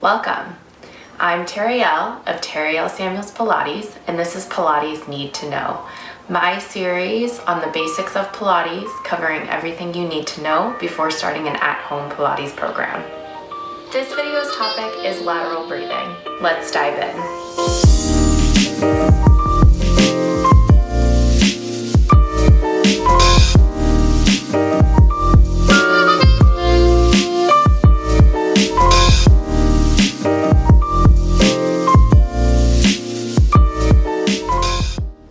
Welcome. I'm Terrielle of Terrielle Samuels Pilates, and this is Pilates-need-to-know, my series on the basics of Pilates, covering everything you need to know before starting an at-home Pilates program. This video's topic is lateral breathing. Let's dive in.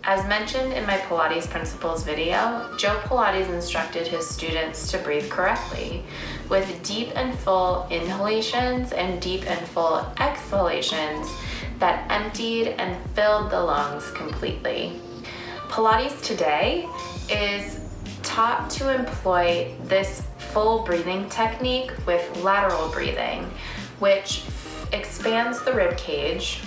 As mentioned in my Pilates Principles video, Joe Pilates instructed his students to breathe correctly, with deep and full inhalations and deep and full exhalations that emptied and filled the lungs completely. Pilates today is taught to employ this full breathing technique with lateral breathing, which expands the rib cage.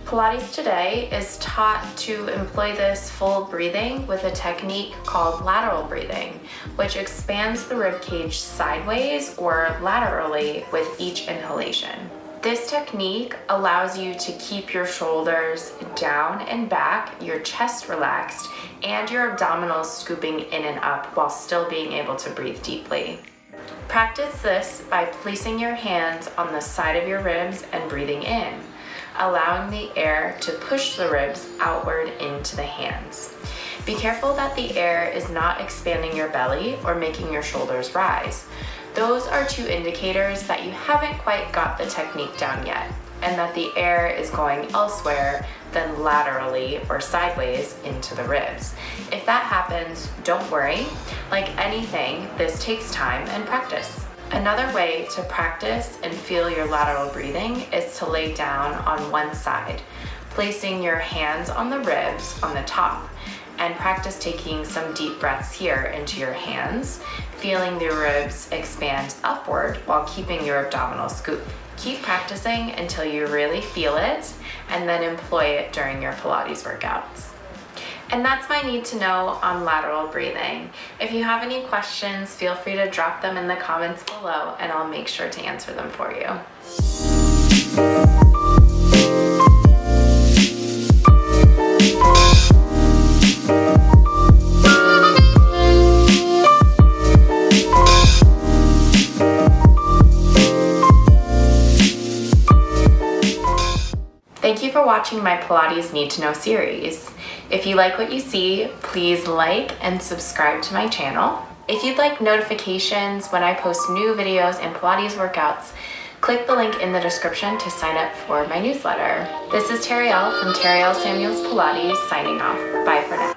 Pilates today is taught to employ this full breathing with a technique called lateral breathing, which expands the rib cage sideways or laterally with each inhalation. This technique allows you to keep your shoulders down and back, your chest relaxed, and your abdominals scooping in and up while still being able to breathe deeply. Practice this by placing your hands on the side of your ribs and breathing in, allowing the air to push the ribs outward into the hands. Be careful that the air is not expanding your belly or making your shoulders rise. Those are two indicators that you haven't quite got the technique down yet, and that the air is going elsewhere than laterally or sideways into the ribs. If that happens, don't worry. Like anything, this takes time and practice. Another way to practice and feel your lateral breathing is to lay down on one side, placing your hands on the ribs on the top, and practice taking some deep breaths here into your hands, feeling the ribs expand upward while keeping your abdominal scoop. Keep practicing until you really feel it, and then employ it during your Pilates workouts. And that's my need to know on lateral breathing. If you have any questions, feel free to drop them in the comments below and I'll make sure to answer them for you. Thank you for watching my Pilates Need to Know series. If you like what you see, please like and subscribe to my channel. If you'd like notifications when I post new videos and Pilates workouts, click the link in the description to sign up for my newsletter. This is Terrielle from Terrielle Samuels Pilates signing off. Bye for now.